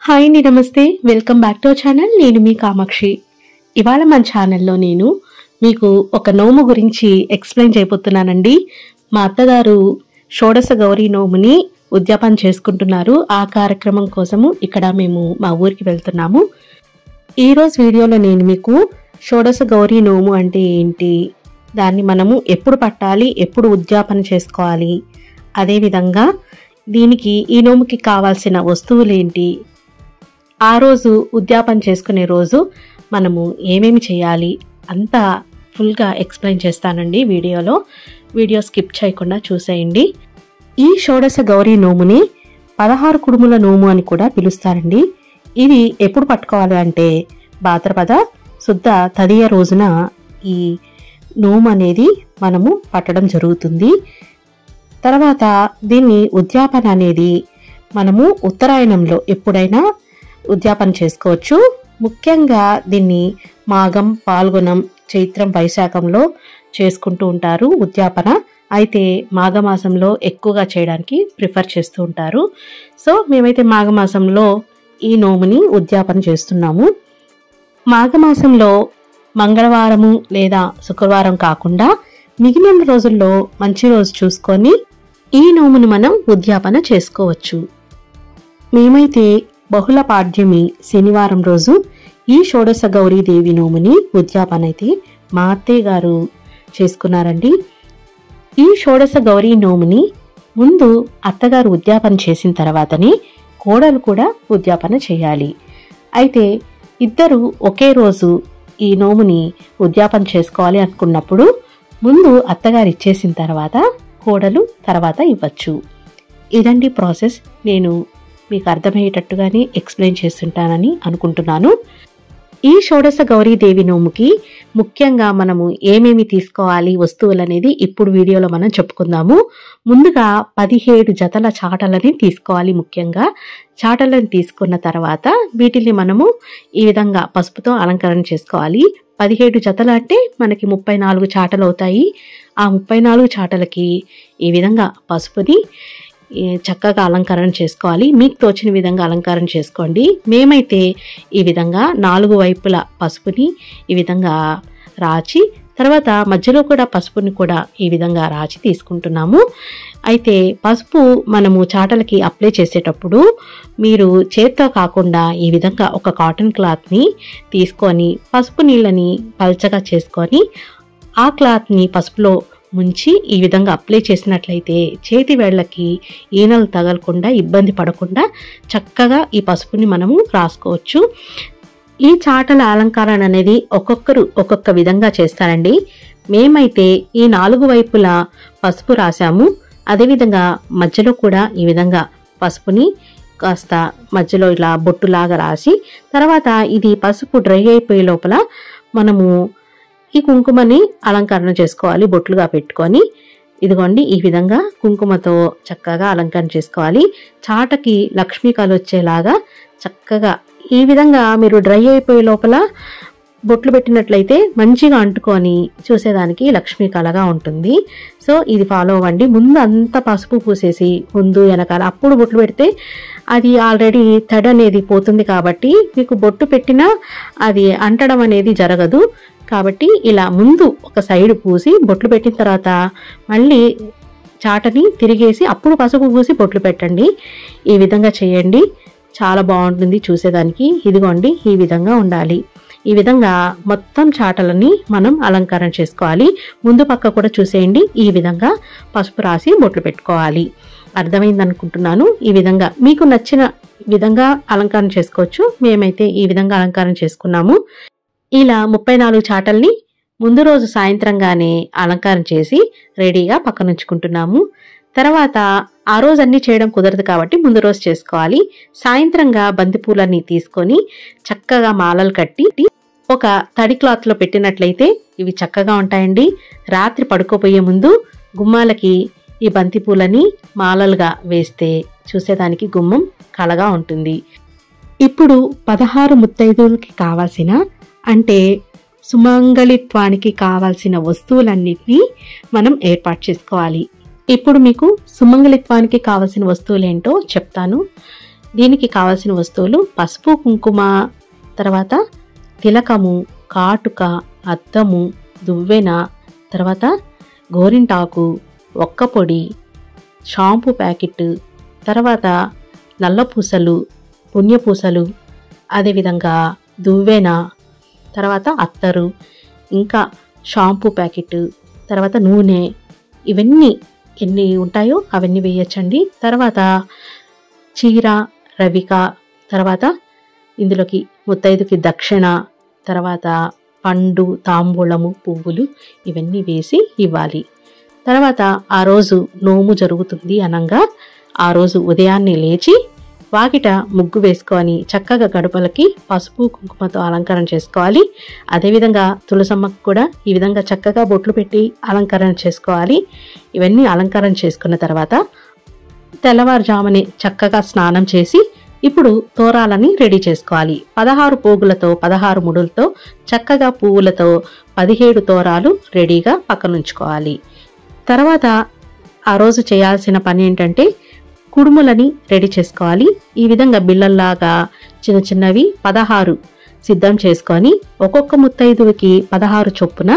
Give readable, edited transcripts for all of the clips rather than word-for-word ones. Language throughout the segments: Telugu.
హాయ్ అండి, నమస్తే. Welcome back to our channel. నేను మీ కామాక్షి. ఇవాళ మన ఛానల్లో నేను మీకు ఒక నోము గురించి ఎక్స్ప్లెయిన్ చేయబోతున్నానండి. మా అత్తగారు షోడశ గౌరీ నోముని ఉద్యాపన చేసుకుంటున్నారు. ఆ కార్యక్రమం కోసము ఇక్కడ మేము మా ఊరికి వెళ్తున్నాము. ఈరోజు వీడియోలో నేను మీకు షోడశ గౌరీ నోము అంటే ఏంటి, దాన్ని మనము ఎప్పుడు పట్టాలి, ఎప్పుడు ఉద్యాపన చేసుకోవాలి, అదేవిధంగా దీనికి ఈ నోముకి కావాల్సిన వస్తువులేంటి, ఆ రోజు ఉద్యాపన చేసుకునే రోజు మనము ఏమేమి చేయాలి అంతా ఫుల్గా ఎక్స్ప్లెయిన్ చేస్తానండి వీడియో స్కిప్ చేయకుండా చూసేయండి. ఈ షోడశ గౌరీ నోముని 16 కుడుముల నోము అని కూడా పిలుస్తారండి. ఇది ఎప్పుడు పట్టుకోవాలి అంటే భాద్రపద శుద్ధ తదియ రోజున ఈ నోము అనేది మనము పట్టడం జరుగుతుంది. తర్వాత దీన్ని ఉద్యాపన అనేది మనము ఉత్తరాయణంలో ఎప్పుడైనా ఉద్యాపన చేసుకోవచ్చు. ముఖ్యంగా దీన్ని మాఘం, పాల్గొనం, చైత్రం, వైశాఖంలో చేసుకుంటూ ఉంటారు ఉద్యాపన. అయితే మాఘమాసంలో ఎక్కువగా చేయడానికి ప్రిఫర్ చేస్తూ ఉంటారు. సో మేమైతే మాఘమాసంలో ఈ నోముని ఉద్యాపన చేస్తున్నాము. మాఘమాసంలో మంగళవారము లేదా శుక్రవారం కాకుండా మిగిలిన రోజుల్లో మంచి రోజు చూసుకొని ఈ నోముని మనం ఉద్యాపన చేసుకోవచ్చు. మేమైతే బహుళ పాడ్యమి శనివారం రోజు ఈ షోడశ గౌరీదేవి నోముని ఉద్యాపన అయితే మా అత్తయ్య గారు చేసుకున్నారండి. ఈ షోడశ గౌరీ నోముని ముందు అత్తగారు ఉద్యాపన చేసిన తర్వాతనే కోడలు కూడా ఉద్యాపన చేయాలి. అయితే ఇద్దరు ఒకే రోజు ఈ నోముని ఉద్యాపన చేసుకోవాలి అనుకున్నప్పుడు ముందు అత్తగారు ఇచ్చేసిన తర్వాత కోడలు తర్వాత ఇవ్వచ్చు. ఇదండి ప్రాసెస్. నేను మీకు అర్థమయ్యేటట్టుగానే ఎక్స్ప్లెయిన్ చేస్తుంటానని అనుకుంటున్నాను. ఈ షోడశ గౌరీదేవి నోముకి ముఖ్యంగా మనము ఏమేమి తీసుకోవాలి వస్తువులు అనేది ఇప్పుడు వీడియోలో మనం చెప్పుకుందాము. ముందుగా 17 జతల చాటలని తీసుకోవాలి. ముఖ్యంగా చాటలను తీసుకున్న తర్వాత వీటిని మనము ఈ విధంగా పసుపుతో అలంకరణ చేసుకోవాలి. 17 జతలు అంటే మనకి 34 చాటలు అవుతాయి. ఆ 34 చాటలకి ఈ విధంగా పసుపుని చక్కగా అలంకరణ చేసుకోవాలి. మీకు తోచిన విధంగా అలంకరణ చేసుకోండి. మేమైతే ఈ విధంగా 4 వైపుల పసుపుని ఈ విధంగా రాచి తర్వాత మధ్యలో కూడా పసుపుని కూడా ఈ విధంగా రాచి తీసుకుంటున్నాము. అయితే పసుపు మనము చాటలకి అప్లై చేసేటప్పుడు మీరు చేత్తో కాకుండా ఈ విధంగా ఒక కాటన్ క్లాత్ని తీసుకొని పసుపు నీళ్ళని పల్చగా చేసుకొని ఆ క్లాత్ని పసుపులో ముంచి ఈ విధంగా అప్లై చేసినట్లయితే చేతి వేళ్ళకి ఈనలు తగలకుండా ఇబ్బంది పడకుండా చక్కగా ఈ పసుపుని మనము రాసుకోవచ్చు. ఈ చాటల అలంకరణ అనేది ఒక్కొక్కరు ఒక్కొక్క విధంగా చేస్తారండి. మేమైతే ఈ 4 వైపులా పసుపు రాసాము. అదేవిధంగా మధ్యలో కూడా ఈ విధంగా పసుపుని కాస్త మధ్యలో ఇలా బొట్టులాగా రాసి తర్వాత ఇది పసుపు డ్రై అయిపోయే లోపల మనము ఈ కుంకుమని అలంకరణ చేసుకోవాలి. బొట్లుగా పెట్టుకొని ఇదిగోండి ఈ విధంగా కుంకుమతో చక్కగా అలంకరణ చేసుకోవాలి. చాటకి లక్ష్మీ కళ వచ్చేలాగా చక్కగా ఈ విధంగా మీరు డ్రై అయిపోయే లోపల బొట్లు పెట్టినట్లయితే మంచిగా అంటుకొని చూసేదానికి లక్ష్మీ కళగా ఉంటుంది. సో ఇది ఫాలో అవ్వండి. ముందు అంతా పసుపు పూసేసి ముందు వెనకాల అప్పుడు బొట్లు పెడితే అది ఆల్రెడీ తడి అనేది పోతుంది కాబట్టి మీకు బొట్టు పెట్టినా అది అంటడం అనేది జరగదు. కాబట్టి ఇలా ముందు ఒక సైడ్ పూసి బొట్లు పెట్టిన తర్వాత మళ్ళీ చాటని తిరిగేసి అప్పుడు పసుపు పూసి బొట్లు పెట్టండి. ఈ విధంగా చేయండి, చాలా బాగుంటుంది చూసేదానికి. ఇదిగోండి ఈ విధంగా ఉండాలి. ఈ విధంగా మొత్తం చాటలని మనం అలంకరణ చేసుకోవాలి. ముందు పక్క కూడా చూసేయండి. ఈ విధంగా పసుపు రాసి బొట్లు పెట్టుకోవాలి. అర్థమైంది అనుకుంటున్నాను. ఈ విధంగా మీకు నచ్చిన విధంగా అలంకరణ చేసుకోవచ్చు. మేమైతే ఈ విధంగా అలంకరణ చేసుకున్నాము. ఇలా 34 చాటల్ని ముందు రోజు సాయంత్రంగానే అలంకరణ చేసి రెడీగా పక్కనుంచుకుంటున్నాము. తర్వాత ఆ రోజు అన్ని చేయడం కుదరదు కాబట్టి ముందు రోజు చేసుకోవాలి. సాయంత్రంగా బంతిపూలన్నీ తీసుకొని చక్కగా మాలలు కట్టి ఒక తడి క్లాత్లో పెట్టినట్లయితే ఇవి చక్కగా ఉంటాయండి. రాత్రి పడుకోబోయే ముందు గుమ్మాలకి ఈ బంతిపూలని మాలలుగా వేస్తే చూసేదానికి గుమ్మం కళగా ఉంటుంది. ఇప్పుడు 16 ముత్తైదువులకి కావాల్సిన అంటే సుమంగళిత్వానికి కావాల్సిన వస్తువులన్నిటినీ మనం ఏర్పాటు చేసుకోవాలి. ఇప్పుడు మీకు సుమంగళిత్వానికి కావాల్సిన వస్తువులు ఏంటో చెప్తాను. దీనికి కావాల్సిన వస్తువులు పసుపు కుంకుమ, తర్వాత తిలకము, కాటుక, అద్దము, దువ్వెన, తర్వాత గోరింటాకు, ఒక్కపొడి, షాంపూ ప్యాకెట్, తర్వాత నల్లపూసలు, పుణ్యపూసలు, అదేవిధంగా దువ్వెన, తర్వాత అత్తరు, ఇంకా షాంపూ ప్యాకెట్, తర్వాత నూనె, ఇవన్నీ ఎన్ని ఉంటాయో అవన్నీ వేయచ్చండి. తర్వాత చీర, రవిక, తర్వాత ఇందులోకి ముత్తైదుకి దక్షిణ, తర్వాత పండు, తాంబూలము, పువ్వులు ఇవన్నీ వేసి ఇవ్వాలి. తర్వాత ఆ రోజు నోము జరుగుతుంది అనంగా ఆ రోజు ఉదయాన్నే లేచి వాకిట ముగ్గు వేసుకొని చక్కగా గడపలకి పసుపు కుంకుమతో అలంకరణ చేసుకోవాలి. అదేవిధంగా తులసమ్మకు కూడా ఈ విధంగా చక్కగా బొట్లు పెట్టి అలంకరణ చేసుకోవాలి. ఇవన్నీ అలంకరణ చేసుకున్న తర్వాత తెల్లవారుజామునే చక్కగా స్నానం చేసి ఇప్పుడు తోరాలని రెడీ చేసుకోవాలి. 16 పోగులతో 16 ముడులతో చక్కగా పువ్వులతో 17 తోరాలు రెడీగా పక్కనుంచుకోవాలి. తర్వాత ఆ రోజు చేయాల్సిన పని ఏంటంటే కుడుములని రెడీ చేసుకోవాలి. ఈ విధంగా బిళ్ళల్లాగా చిన్న చిన్నవి 16 సిద్ధం చేసుకొని ఒక్కొక్క ముత్తైదువుకి 16 చొప్పున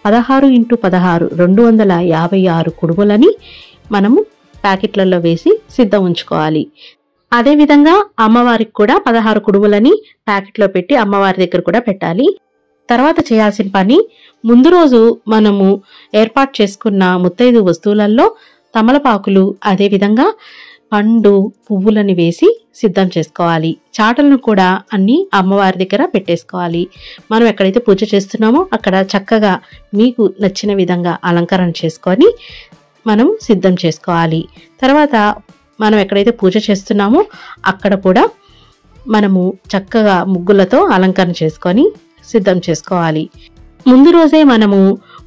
16 × 16 256 కుడుములని మనము ప్యాకెట్లలో వేసి సిద్ధం ఉంచుకోవాలి. అదేవిధంగా అమ్మవారికి కూడా 16 కుడుములని ప్యాకెట్లో పెట్టి అమ్మవారి దగ్గర కూడా పెట్టాలి. తర్వాత చేయాల్సిన పని ముందు రోజు మనము ఏర్పాటు చేసుకున్న ముత్తైదు వస్తువులలో తమలపాకులు, అదేవిధంగా పండు, పువ్వులని వేసి సిద్ధం చేసుకోవాలి. చాటలను కూడా అన్ని అమ్మవారి దగ్గర పెట్టేసుకోవాలి. మనం ఎక్కడైతే పూజ చేస్తున్నామో అక్కడ చక్కగా మీకు నచ్చిన విధంగా అలంకరణ చేసుకొని మనం సిద్ధం చేసుకోవాలి. తర్వాత మనం ఎక్కడైతే పూజ చేస్తున్నామో అక్కడ కూడా మనము చక్కగా ముగ్గులతో అలంకరణ చేసుకొని సిద్ధం చేసుకోవాలి. ముందు రోజే మనము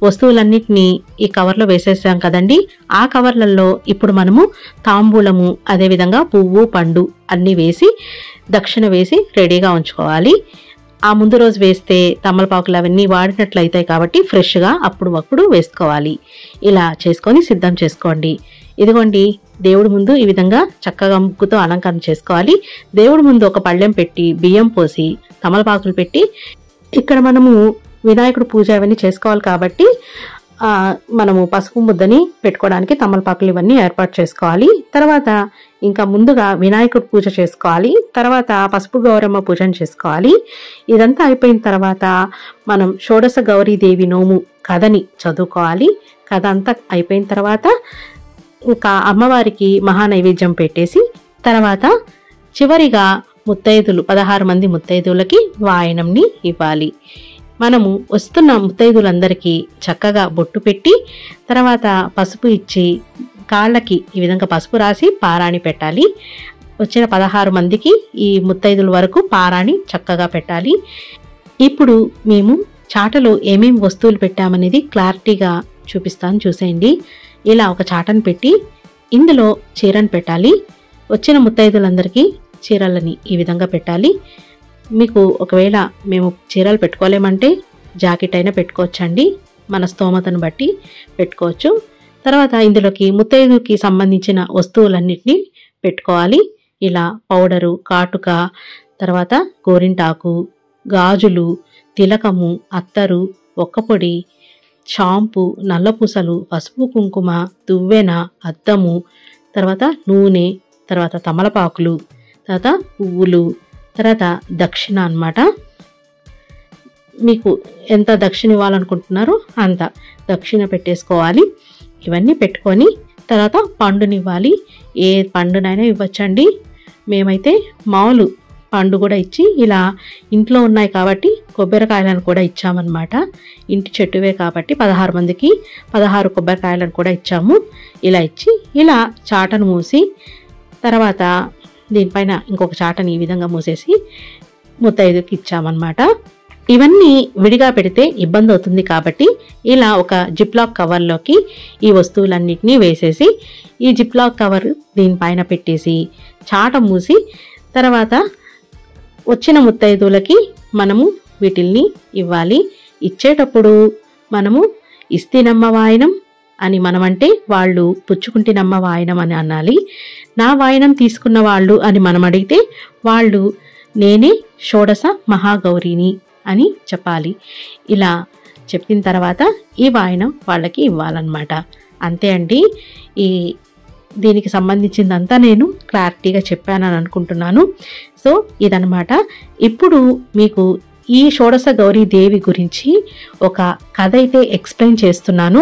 వస్తువులన్నిటినీ ఈ కవర్లో వేసేసాం కదండి. ఆ కవర్లలో ఇప్పుడు మనము తాంబూలము, అదేవిధంగా పువ్వు, పండు అన్నీ వేసి దక్షిణ వేసి రెడీగా ఉంచుకోవాలి. ఆ ముందు రోజు వేస్తే తమలపాకులు అవన్నీ వాడినట్లు అవుతాయి కాబట్టి ఫ్రెష్గా అప్పుడు వేసుకోవాలి. ఇలా చేసుకొని సిద్ధం చేసుకోండి. ఇదిగోండి దేవుడి ముందు ఈ విధంగా చక్కగా ముగ్గుతో అలంకరణ చేసుకోవాలి. దేవుడి ముందు ఒక పళ్ళెం పెట్టి బియ్యం పోసి తమలపాకులు పెట్టి ఇక్కడ మనము వినాయకుడు పూజ అవన్నీ చేసుకోవాలి కాబట్టి మనము పసుపు ముద్దని పెట్టుకోవడానికి తమలపాకులు ఇవన్నీ ఏర్పాటు చేసుకోవాలి. తర్వాత ఇంకా ముందుగా వినాయకుడు పూజ చేసుకోవాలి. తర్వాత పసుపు గౌరమ్మ పూజను చేసుకోవాలి. ఇదంతా అయిపోయిన తర్వాత మనం షోడశ గౌరీదేవి నోము కథని చదువుకోవాలి. కథ అంతా అయిపోయిన తర్వాత ఇంకా అమ్మవారికి మహానైవేద్యం పెట్టేసి తర్వాత చివరిగా ముత్తైదులు 16 మంది ముత్తైదులకి వాయనంని ఇవ్వాలి. మనము వస్తున్న ముత్తైదులందరికీ చక్కగా బొట్టు పెట్టి తర్వాత పసుపు ఇచ్చి కాళ్ళకి ఈ విధంగా పసుపు రాసి పారాణి పెట్టాలి. వచ్చిన 16 మందికి ఈ ముత్తైదుల వరకు పారాణి చక్కగా పెట్టాలి. ఇప్పుడు మేము చాటలో ఏమేమి వస్తువులు పెట్టామనేది క్లారిటీగా చూపిస్తాను, చూసేయండి. ఇలా ఒక చాటను పెట్టి ఇందులో చీరను పెట్టాలి. వచ్చిన ముత్తైదులందరికీ చీరలని ఈ విధంగా పెట్టాలి. మీకు ఒకవేళ మేము చీరలు పెట్టుకోలేమంటే జాకెట్ అయినా పెట్టుకోవచ్చండి, మన స్తోమతను బట్టి పెట్టుకోవచ్చు. తర్వాత ఇందులోకి ముత్తైదుకి సంబంధించిన వస్తువులన్నిటినీ పెట్టుకోవాలి. ఇలా పౌడరు, కాటుక, తర్వాత గోరింటాకు, గాజులు, తిలకము, అత్తరు, ఒక్కపొడి, షాంపూ, నల్లపూసలు, పసుపు కుంకుమ, దువ్వెన, అద్దము, తర్వాత నూనె, తర్వాత తమలపాకులు, తర్వాత పువ్వులు, తర్వాత దక్షిణ అన్నమాట. మీకు ఎంత దక్షిణ ఇవ్వాలనుకుంటున్నారో అంత దక్షిణ పెట్టేసుకోవాలి. ఇవన్నీ పెట్టుకొని తర్వాత పండునివ్వాలి. ఏ పండునైనా ఇవ్వచ్చండి. మేమైతే మామూలు పండు కూడా ఇచ్చి ఇలా ఇంట్లో ఉన్నాయి కాబట్టి కొబ్బరికాయలను కూడా ఇచ్చామన్నమాట. ఇంటి చెట్టువే కాబట్టి 16 మందికి 16 కొబ్బరికాయలను కూడా ఇచ్చాము. ఇలా ఇచ్చి ఇలా చాటను మూసి తర్వాత దీనిపైన ఇంకొక చాటని ఈ విధంగా మూసేసి ముత్తైదుకి ఇచ్చామన్నమాట. ఇవన్నీ విడిగా పెడితే ఇబ్బంది అవుతుంది కాబట్టి ఇలా ఒక జిప్లాక్ కవర్లోకి ఈ వస్తువులన్నిటినీ వేసేసి ఈ జిప్లాక్ కవర్ దీనిపైన పెట్టేసి చాట మూసి తర్వాత వచ్చిన ముత్తైదులకి మనము వీటిల్ని ఇవ్వాలి. ఇచ్చేటప్పుడు మనము ఇస్తినమ్మ వాయనం, అని మనమంటే వాళ్ళు పుచ్చుకుంటినమ్మ వాయనం అని అనాలి. నా వాయనం తీసుకున్న వాళ్ళు అని మనం అడిగితే వాళ్ళు నేనే షోడశ మహాగౌరిని అని చెప్పాలి. ఇలా చెప్పిన తర్వాత ఈ వాయనం వాళ్ళకి ఇవ్వాలన్నమాట. అంతే అండి. దీనికి సంబంధించిందంతా నేను క్లారిటీగా చెప్పానని అనుకుంటున్నాను. సో ఇదన్నమాట. ఇప్పుడు మీకు ఈ షోడశ గౌరీ దేవి గురించి ఒక కథ అయితే ఎక్స్ప్లెయిన్ చేస్తున్నాను.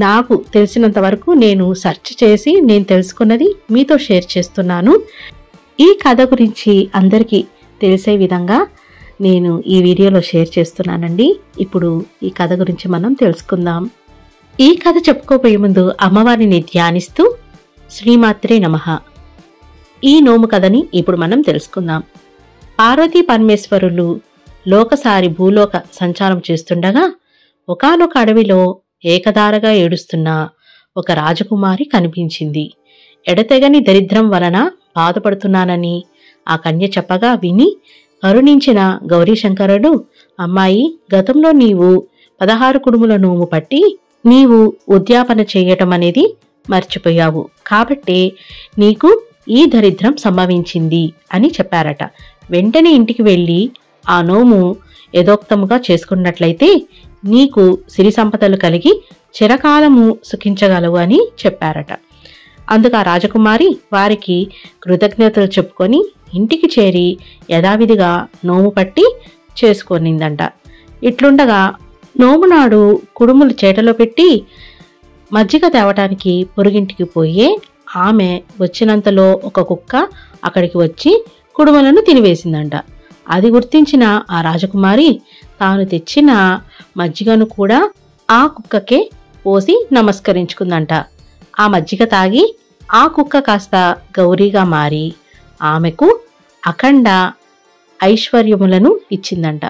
నాకు తెలిసినంత వరకు నేను సెర్చ్ చేసి నేను తెలుసుకున్నది మీతో షేర్ చేస్తున్నాను. ఈ కథ గురించి అందరికీ తెలిసే విధంగా నేను ఈ వీడియోలో షేర్ చేస్తున్నానండి. ఇప్పుడు ఈ కథ గురించి మనం తెలుసుకుందాం. ఈ కథ చెప్పుకోబోయే ముందు అమ్మవారిని ధ్యానిస్తూ శ్రీమాత్రే నమః. ఈ నోము కథని ఇప్పుడు మనం తెలుసుకుందాం. పార్వతీ పరమేశ్వరులు లోకసారి భూలోక సంచారం చేస్తుండగా ఒకానొక అడవిలో ఏకదారగా ఏడుస్తున్న ఒక రాజకుమారి కనిపించింది. ఎడతెగని దరిద్రం వలన బాధపడుతున్నానని ఆ కన్య చెప్పగా విని కరుణించిన గౌరీశంకరుడు, అమ్మాయి, గతంలో నీవు 16 కుడుముల నోము పట్టి నీవు ఉద్యాపన చేయటం అనేది మర్చిపోయావు, కాబట్టే నీకు ఈ దరిద్రం సంభవించింది అని చెప్పారట. వెంటనే ఇంటికి వెళ్ళి ఆ నోము యథోక్తముగా చేసుకున్నట్లయితే నీకు సిరి సంపదలు కలిగి చిరకాలము సుఖించగలవు అని చెప్పారట. అందుకు ఆ రాజకుమారి వారికి కృతజ్ఞతలు చెప్పుకొని ఇంటికి చేరి యథావిధిగా నోము పట్టి చేసుకొనిందంట. ఇట్లుండగా నోమునాడు కుడుములు చేటలో పెట్టి మజ్జిగ తేవటానికి పొరుగింటికి పోయే ఆమె వచ్చినంతలో ఒక కుక్క అక్కడికి వచ్చి కుడుములను తినివేసిందంట. అది గుర్తించిన ఆ రాజకుమారి తాను తెచ్చిన మజ్జిగను కూడా ఆ కుక్కకే పోసి నమస్కరించుకుందంట. ఆ మజ్జిగ తాగి ఆ కుక్క కాస్త గౌరీగా మారి ఆమెకు అఖండ ఐశ్వర్యములను ఇచ్చిందంట.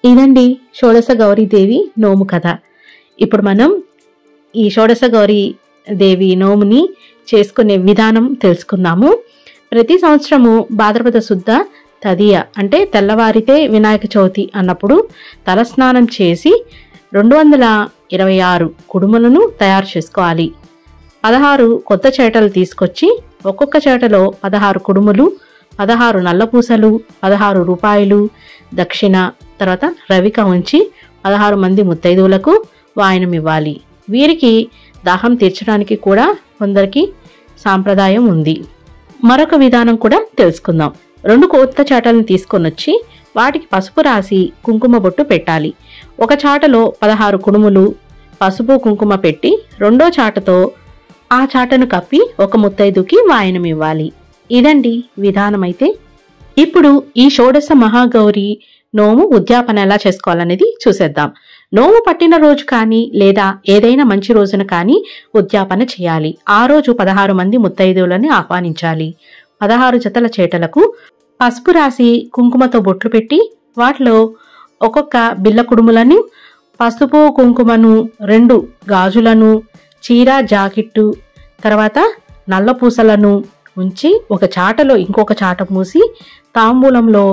ఇదండి షోడశ గౌరీదేవి నోము కథ. ఇప్పుడు మనం ఈ షోడశ గౌరీ దేవి నోముని చేసుకునే విధానం తెలుసుకుందాము. ప్రతి సంవత్సరము భాద్రపద శుద్ధ తదియ అంటే తెల్లవారితే వినాయక చవితి అన్నప్పుడు తలస్నానం చేసి 226 కుడుములను తయారు చేసుకోవాలి. 16 కొత్త చేటలు తీసుకొచ్చి ఒక్కొక్క చేటలో 16 కుడుములు, 16 నల్లపూసలు, 16 రూపాయలు దక్షిణ, తర్వాత రవిక ఉంచి 16 మంది ముత్తైదువులకు వాయనం ఇవ్వాలి. వీరికి దాహం తీర్చడానికి కూడా కొందరికి సాంప్రదాయం ఉంది. మరొక విధానం కూడా తెలుసుకుందాం. 2 కొత్త చాటలను తీసుకొని వచ్చి వాటికి పసుపు రాసి కుంకుమ బొట్టు పెట్టాలి. ఒక చాటలో 16 కుడుములు పసుపు కుంకుమ పెట్టి రెండో చాటతో ఆ చాటను కప్పి ఒక ముత్తైదుకి వాయనం ఇవ్వాలి. ఇదండి విధానమైతే. ఇప్పుడు ఈ షోడశ మహాగౌరి నోము ఉద్యాపన ఎలా చేసుకోవాలనేది చూసేద్దాం. నోము పట్టిన రోజు కానీ లేదా ఏదైనా మంచి రోజున కానీ ఉద్యాపన చేయాలి. ఆ రోజు 16 మంది ముత్తైదువులని ఆహ్వానించాలి. 16 జతల చేటలకు పసుపు రాసి కుంకుమతో బొట్లు పెట్టి వాటిలో ఒక్కొక్క బిల్ల కుడుములను, పసుపు కుంకుమను, 2 గాజులను, చీర జాకెట్టు, తర్వాత నల్ల పూసలను ఉంచి ఒక చాటలో ఇంకొక చాట మూసి తాంబూలంలో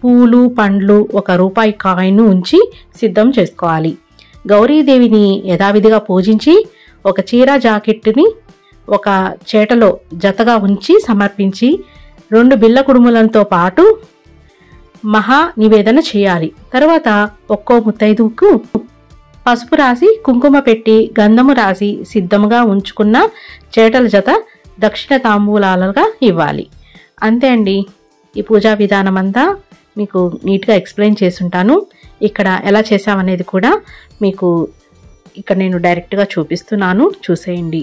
పూలు, పండ్లు, 1 రూపాయి కాయిన్ ఉంచి సిద్ధం చేసుకోవాలి. గౌరీదేవిని యథావిధిగా పూజించి ఒక చీర జాకెట్టుని ఒక చేటలో జతగా ఉంచి సమర్పించి 2 బిల్ల కుడుములతో పాటు మహా నివేదన చేయాలి. తర్వాత ఒక్కో ముత్తైదువుకు పసుపు రాసి కుంకుమ పెట్టి గంధము రాసి సిద్ధముగా ఉంచుకున్న చేటల జత దక్షిణ తాంబూలాలుగా ఇవ్వాలి. అంతే అండి. ఈ పూజా విధానం అంతా మీకు నీట్గా ఎక్స్ప్లెయిన్ చేసుంటాను. ఇక్కడ ఎలా చేసామనేది కూడా మీకు ఇక్కడ నేను డైరెక్ట్గా చూపిస్తున్నాను, చూసేయండి.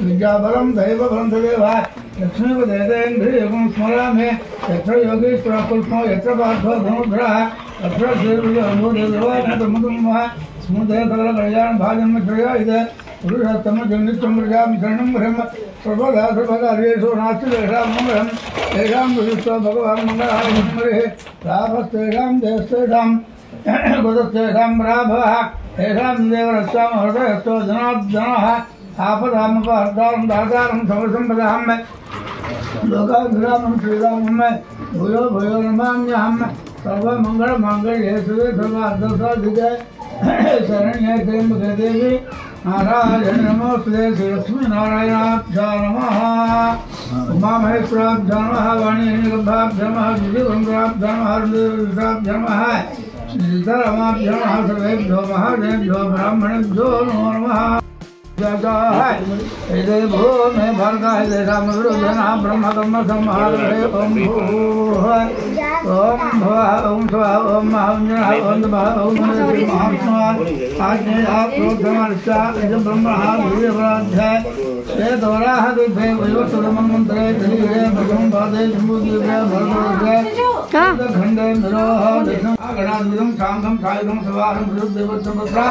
विद्याबलं दैवबलं तदेव लक्ष्मीपदेन्द्रियं स्मरामि यत्र योगेश्वरः पुष्पो यत्र पार्थो धनुर्धरः तत्र श्रीर्विजयः स्मृते सकलकल्याण भाजन्म श्रेया इदे पुरुषोत्तम जन्नित्यं प्रजामि शरणं ब्रह्म सर्वदा सर्वकार्येषु नास्ति तेषां मङ्गलं तेषां विशिष्टो भगवान् मङ्गलाय स्मरेः लाभस्तेषां जयस्तेषां गुरुस्तेषां लाभः तेषां देवरस्यां हृदयस्थो जनार्दनः आपदामपहर्तारं दातारं सर्वसम्पदां लोकाभिरामं श्रीरामं भूयो भूयो नमाम्यहं सर्वमङ्गलमाङ्गल्ये शिवे सर्वार्थसाधिके शरण्ये त्र्यम्बके देवी नारायण नमोस्तुते श्रीलक्ष्मीनारायणाभ्यां नमः उमामहेश्वराभ्यां नमः वाणीगर्भाभ्यां नमः विजयगङ्गाभ्यां नमः हृदयविष्टाभ्यां नमः श्रीधरमाभ्यां नमः सर्वेभ्यो महादेभ्यो ब्राह्मणेभ्यो नमो नमः भो मे भर्गा ब्रह्म कर्म संहारे ओम भूः ओम भुवः ओम स्वः ओम महाञ्जनः ओम तपः ओम आज्ञेयः प्रोक्तमर्चा इदं ब्रह्मः वीर्यपराध्याय श्वेतवराह दुर्भे वयोसुरमन्वन्तरे धीरे भगं पादे जम्बूद्वीपे भरतवर्षे खण्डे मिरोह दशं गणाद्विदं शान्तं सायुधं सवाहं विरुद्धदेवत्सम्पत्रा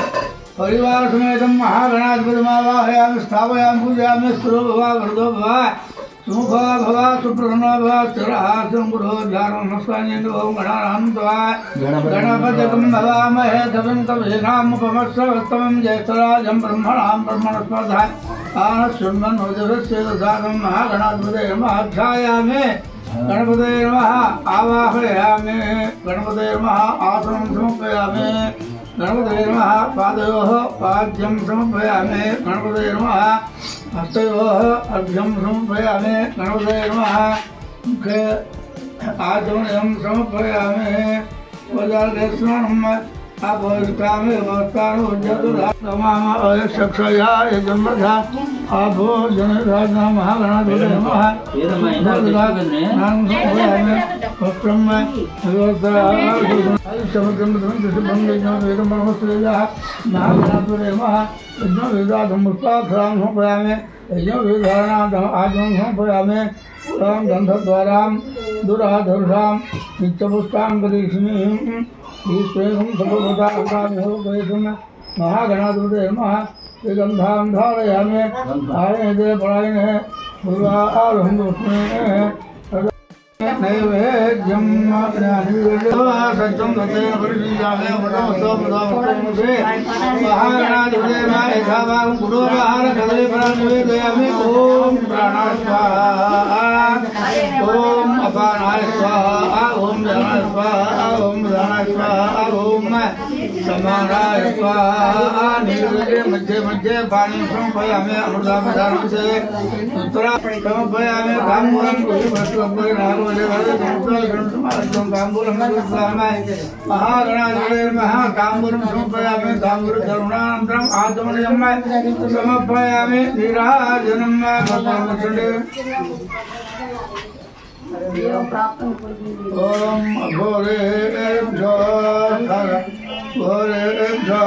परिवार समेतं महागणाधिपतिमावाहयामि स्थापयामि पूजयामि स्तुरो भवा वरदो भवा सुमुखो भवा सुप्रसन्नो भवा स्थिरः संगुरो ध्यानं नमस्कार्येण ओम गणानां त्वा गणपतिं भवामहे कविं कवीनामुपमश्रवत्तमं ज्येष्ठराजं ब्रह्मणां ब्रह्मणस्पदा आनशृण्वन्नोजरस्य ददानं महागणाधिपतये नमः ध्यायामि गणपतये नमः आवाहयामि गणपतये नमः आसनं समर्पयामि गणपतये नमः पादयोः पाद्यं समर्पयामि गणपतये नमः हस्तयोः अर्घ्यं समर्पयामि गणपतये नमः मुखे आचमनीयं समर्पयामि वज्रस्नानम् आपोषितामि वस्त्रानुज्जतुरामामयशक्षया यजन्मधा आभोजनराजा महागणाधिपतये नमः समर्पयामि वस्त्रं महागणाधिपतये नमः यज्ञवेदाधं पुष्पाक्षरां समर्पयामि यज्ञवेदानादम् आगमं समर्पयामि गन्धद्वारां दुराधर्षां नित्यपुष्टां करीष्मीं ईश्वेहं सर्वभूताकाशं महागणाधिपतये नमः श्रीगन्धां धारयामि आयने परायणे पूर्वाहं नैवेद्यं सत्यं ततेन परिशीलामि महागणाधिपतये नमः यथाभागं पुरोपहार कदलीफलं निवेदयामि ॐ प्राणाय स्वाहा ॐ अपानाय स्वाहा ॐ जनाय स्वाहा ॐ दानाय स्वाहा ॐ समानाय स्वाहा निवेदे मध्ये मध्ये पानीं समर्पयामि अमृतापदानं च उत्तरा समर्पयामि ताम्बूलं महागणाधिपतये नमः ताम्बूलं समर्पयामि ताम्बूलधरुणानन्तरम् आचमनीयं समर्पयामि नीराजनं ओम घोरेभ्यो घोरेभ्यो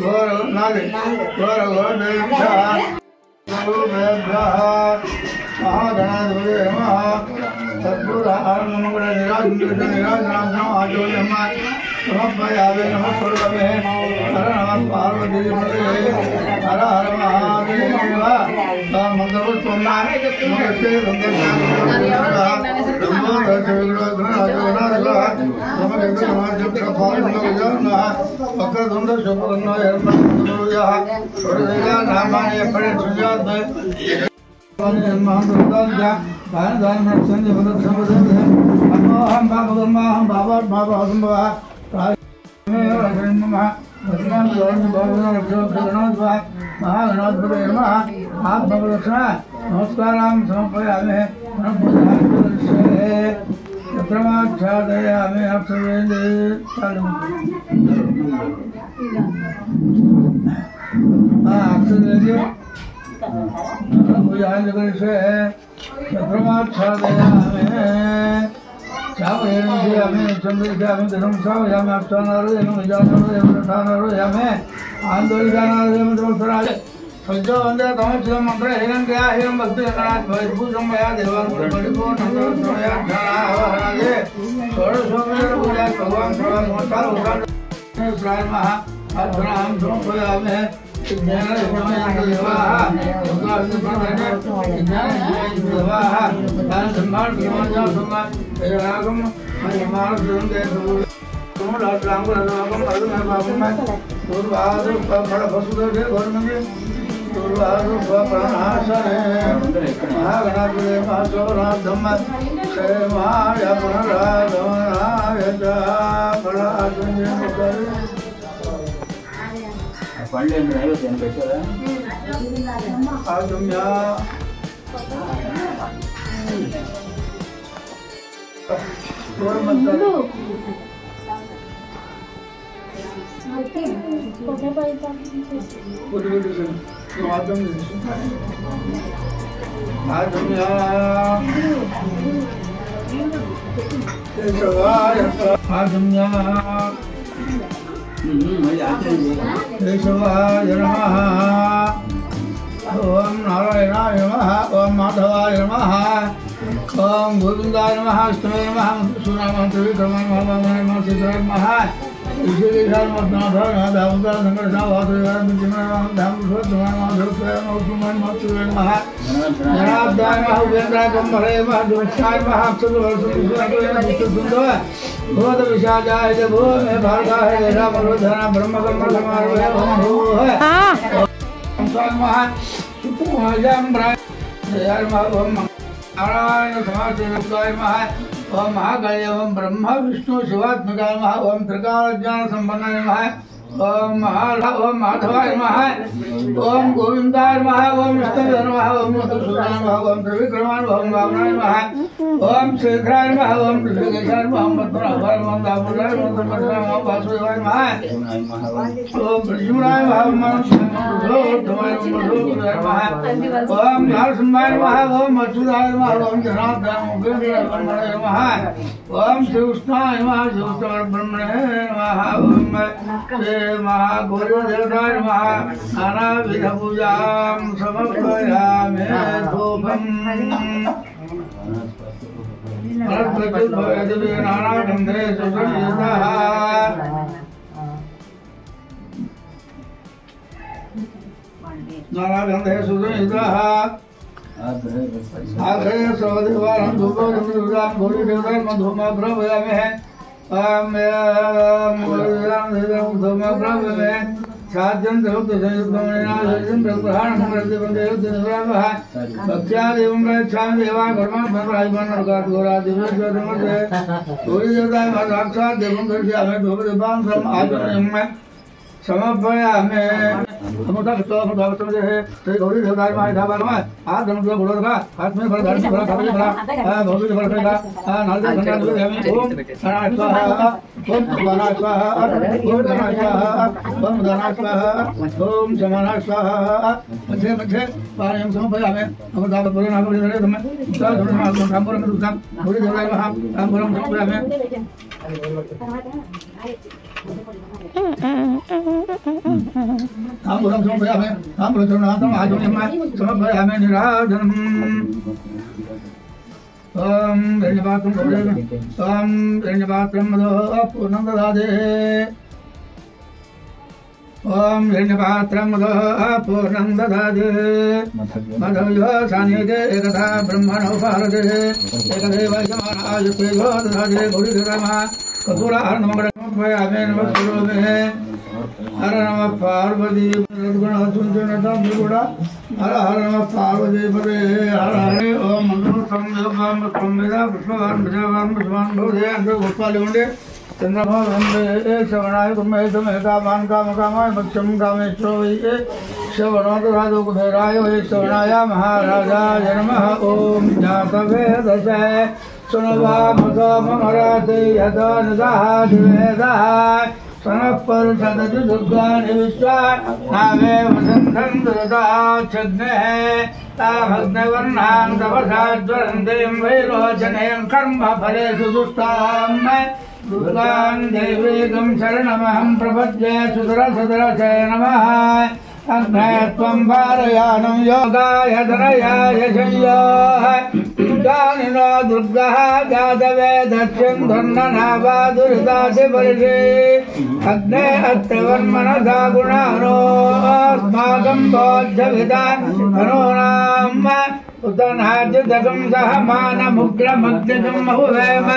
घोर नाले घोर घोरेभ्यो महागणाधिपतये नमः सद्गुरुमंगल निराजनां आचोर्यं समर्पयामि नमः सर्वे हर नमः पार्वतीपतये हर हर महादेव मंगलपुष्पं नमस्ते महागणाधिपतये नमः आत्मप्रदक्षिणा नमस्कारां समर्पयामि क्रमाच्छादयामि अक्षरेन्द्रे अक्षरेन्द्रे पूजाञ्जकरिष्ये प्रमाच्छादयामि श्यामयामि चन्द्रयामि दिनं श्रावयामि अष्टानारयामि विजानारयामि रथानारयामि आन्दोलिजानारयामि द्रोसराज सज्जो वन्दे तमोचितं मन्त्र हिरण्या हिरं भक्ति गणात् भूषं मया देवान् परिपूर्णमया ध्यानावहराजे षोडशोपचार पूजा भगवान सर्वान् नमस्कार भगवान श्रावणः अध्वरां समर्पयामि పండ్లు నైవేద్యం పెట్టారా केशवाय नमः ओम नारायणाय नमः ओम माधवाय नमः ओम गोविंदाय नमः विष्णुवे नमः सुनामः त्रिविक्रमाय नमः सीताय नमः ईश्वरीशाय नमः दामोदर संकर्षण वासुदेवाय नमः धामपुरुषोत्तमाय नमः धर्मस्वाय नमः जनार्दनाय नमः उपेन्द्राय ब्रह्मणे नमः दुष्टाय नमः अक्षरवर्षुंदर भूत विषादाय भो मे भार्गाय देहा मरुधना ब्रह्मकर्म समारोह ओम भूः ओम स्वाहा सुपुमायं ब्रह्मयाय नमः ओम नारायण समाधिनाय नमः ओम महागणपतये ओम ब्रह्म विष्णु शिवात्मकाय नमः ओम त्रिकालज्ञान संपन्नाय नमः ओम माधवाय नमः ओम गोविंदाय नमः ओम विष्णुवे नमः ओम मधुसूदनाय नमः ओम त्रिविक्रमाय नमः ओम वामनाय नमः ओम शीघ्राय नमः ओम ऋषिकेशाय नमः ओम पद्मनाभाय नमः ओम दामोदराय नमः ओम ओम वासुदेवाय नमः ओम प्रद्युम्नाय नमः ओम मनोत्तमाय नमः ओम नरसिंहाय नमः ओम अच्युताय नमः ओम जनार्दनाय नमः ओम श्रीकृष्णाय नमः श्रीकृष्णपरब्रह्मणे नमः ओम महागौरीदेवताय नमः नानाविध पूजां समर्पयामि धूपम् नानागन्धे सुसंयुतः नानागन्धे सुसंयुतः आग्रे सर्वदेवानां धूपं गौरीदेवतां धूमग्रहयामि साध्यं भक्त्यादेवं प्रयच्छामि देवा साक्षात् देवं दर्शयामि धूपदीपां समर्पयामि श्री गौरी देवताय नमः आद्रम गुणोदका आत्मे फल धर्म फल कपि फल भौतिक फल फल नारद संज्ञा देवयामि ओम शरणाय स्वाहा ओम भवानाय स्वाहा ओम धनाय स्वाहा ओम धनाय स्वाहा ओम समानाय स्वाहा मध्ये मध्ये पारयं समर्पयामि अमृतात् पुरनाम विधरे धम्म साधुनाम संपूर्ण दुर्गम गौरी देवताय नमः ताम्बूलं समर्पयामि ताम्बूलं समर्पयामि ताम्बूलं चूर्णान्तं आचमयामि समर्पयामि निराजनम् ओम हिरण्यपात्रं गौरेण ओम हिरण्यपात्रं मदः पूर्णं ददाति ओम हिरण्यपात्रं मदः पूर्णं ददाति मधुयो सानिधे एकदा ब्रह्मणो भारते एकदेव समानायुक्ते ददाति गौरीदेवताय कपूरार्णमङ्गलं समर्पयामि नमस्कुरोमि हर नमः पार्वती गुण हर हर नमः पार्वती पदे हर हरे ओम मंगलम योगम संवेदा पुष्पवान विजयवान पुष्पान भोजे अंदर पुष्पाले उंडे चंद्रमा वंदे श्रवणाय कुम्भेश मेहतावान काम कामाय भक्षम कामेश्वरो वै श्रवणोत राजो कुबेराय वै श्रवणाय महाराजाय नमः ओम जातवेदसे सुनवामसो ममराते यदा निदाः वेदाः सनःपरुषदति दुर्गाणि विश्वा नामे वसन्तं दुर्गाच्छग्नेः भग्नवर्णां तपसाज्वलन्तीं वैरोचनीं कर्मफलेषु दुष्टां दुर्गां देवीं शरणमहं प्रपद्ये सुदरसुदरसे नमः अग्ने त्वं पारयानं योगाय धनयाय शय्याः जानिनो दुर्गः जातवेदस्यं धन्ननाभा दुरितासि परिषे अग्ने अत्रवन्मनसा गुणानो अस्माकं बोद्धविदा मनोनाम् उतनाद्युदकं सह मानमुग्रमग्निकं बहुवेम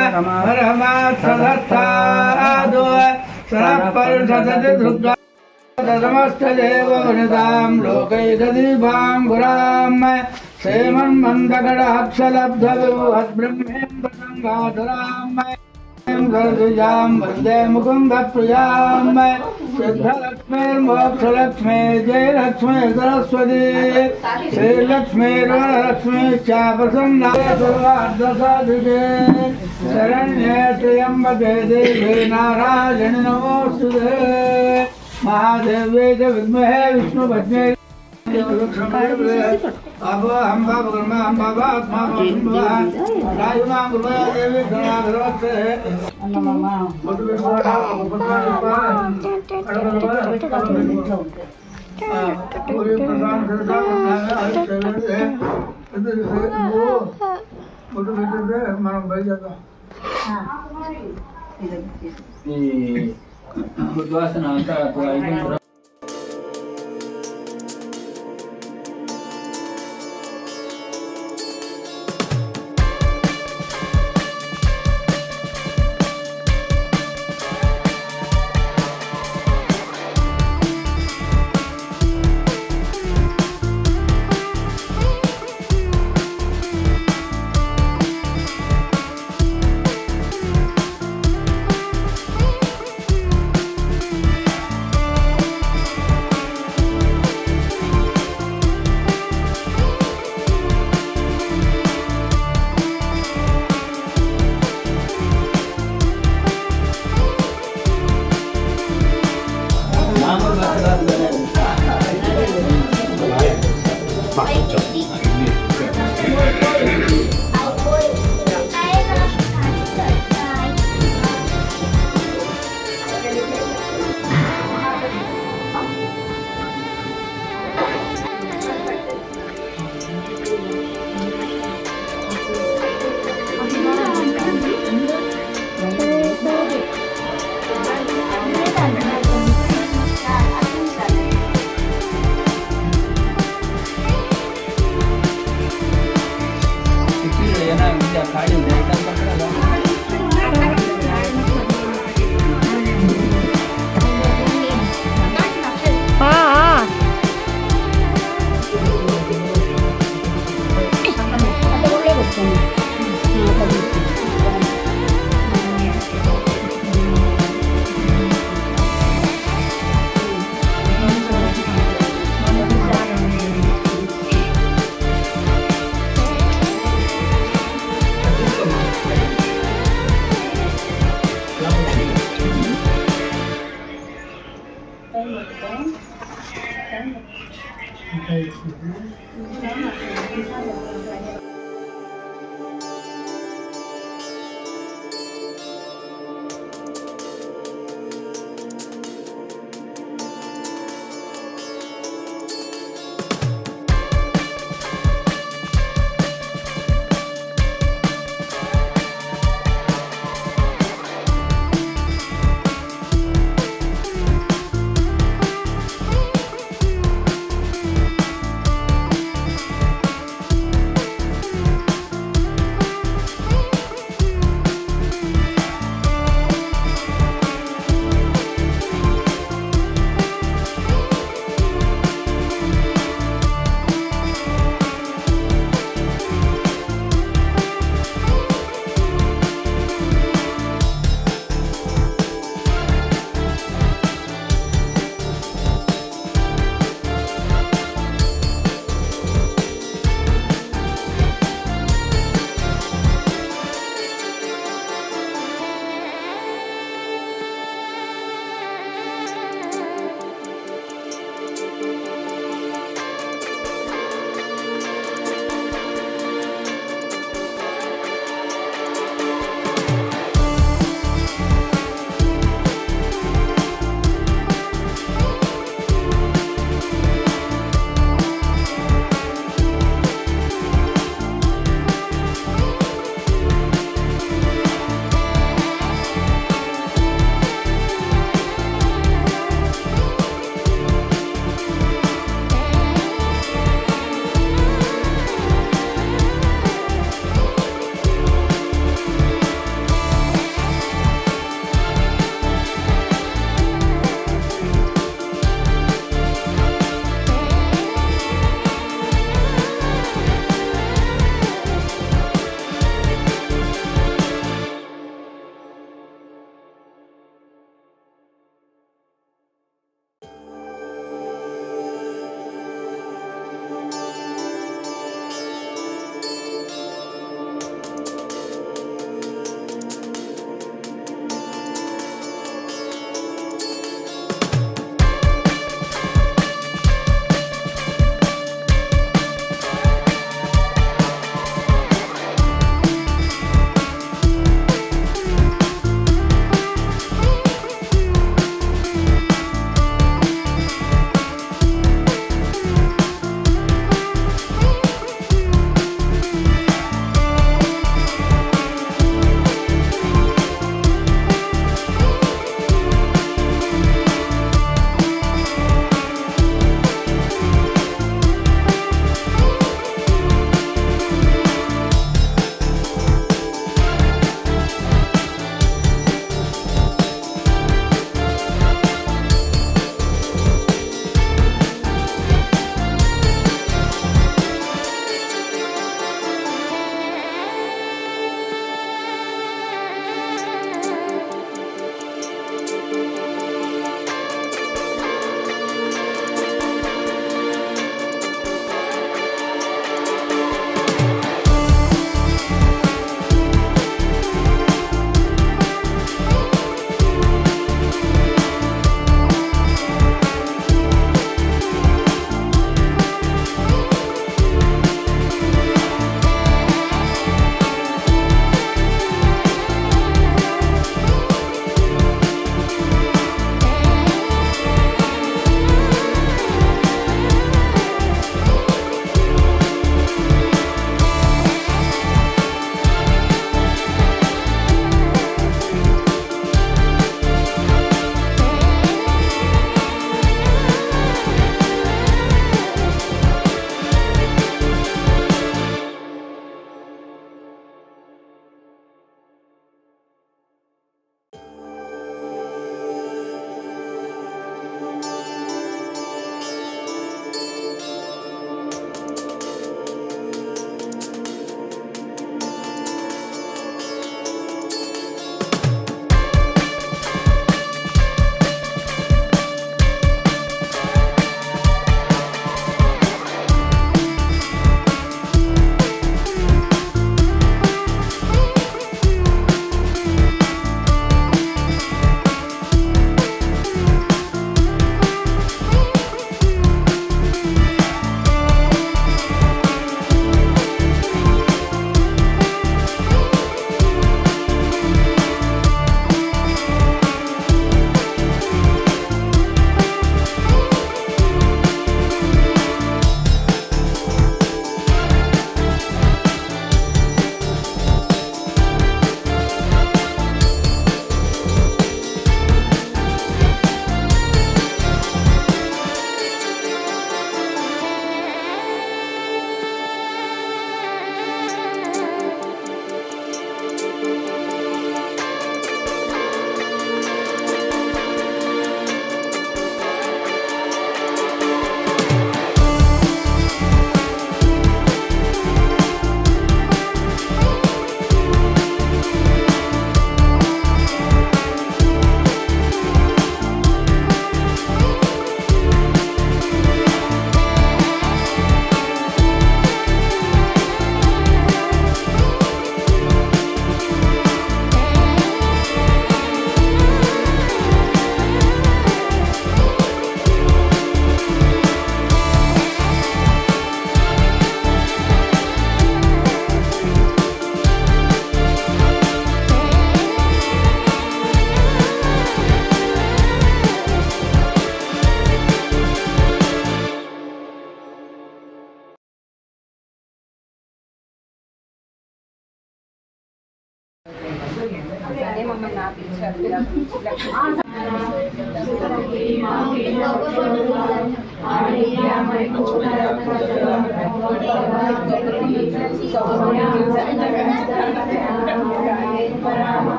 परमात्सदस्थादो सरपरिषदति दुर्गा समस्तदेववनितां लोकैकदीपां गुरां सेमन्मन्दकटाक्षलब्धविभवद्ब्रह्मेन्द्रसङ्गाधरां सरसिजां वन्दे मुकुन्दप्रियां सिद्धलक्ष्मीर्मोक्षलक्ष्मी जयलक्ष्मी सरस्वती श्रीलक्ष्मीर्वरलक्ष्मी च प्रसन्ना सर्वार्थसाधिके शरण्ये त्र्यम्बके देवी नारायणि नमोऽस्तुते महादेव्यै च विद्महे विष्णुपत्न्यै अभो अम्बा ब्रह्मा अम्बा आत्मा रायुमा गुरुया देवी गणाधरवत्से మనం బయలుదేరాం ఉద్వాసన అంతా అయిపోయింది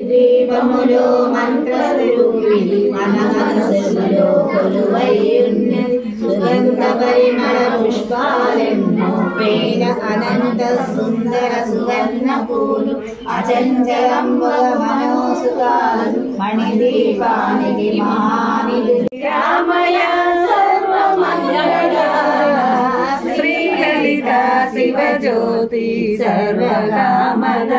దీపములో మంత్రస్వరూపిణి మన మనసులో కొలువై ఉన్నది సుగంధ పరిమళ పుష్పాలెన్నో వేల అనంత సుందర సుగంధ పూలు అచంచలంబుగ మనోసుగాలు మణిదీపానికి మహానిధి రామయ సర్వమంగళ శ్రీలలిత శివజ్యోతి సర్వకామద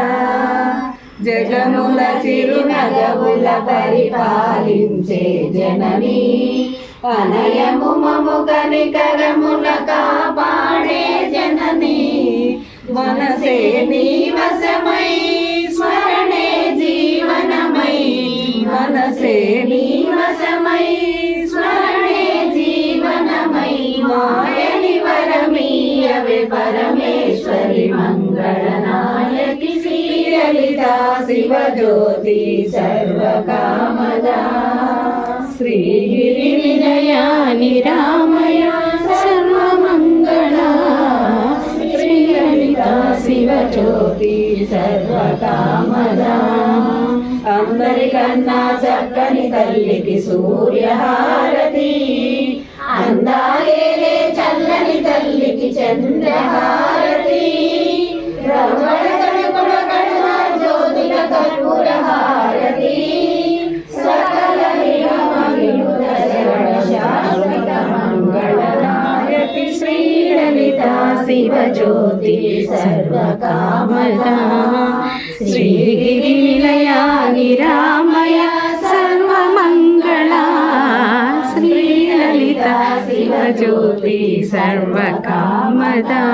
జగముల చిరునగవుల పరిపాలించే జనని అనయము మము కనికరముల కాపాడే జనని మనసే నీవసమై స్మరణే జీవనమై మనసే నీవసమై స్మరణే జీవనమై మాయని వరమీయవే పరమేశ్వరి మంగళనాయకి శ్రీలలితా శివజ్యోతి సర్వకామదా శ్రీగిరి నిలయా నిరామయ సర్వమంగళా శ్రీలలితా శివజ్యోతి సర్వకామదా అందరికన్నా చక్కని తల్లికి సూర్యహారతి అందాలేలే చల్లని తల్లికి చంద్రహారతి రమణ కడుపుల కడుమ జ్యోతిల కర్పూర హారతి సకల నిగమవినుత శరణ శాశ్వత మంగళనాయకి శ్రీలలితా శివజ్యోతి సర్వకామదా శ్రీగిరి నిలయా నిరామయ సర్వమంగళా శ్రీలలితా శివజ్యోతి సర్వకామదా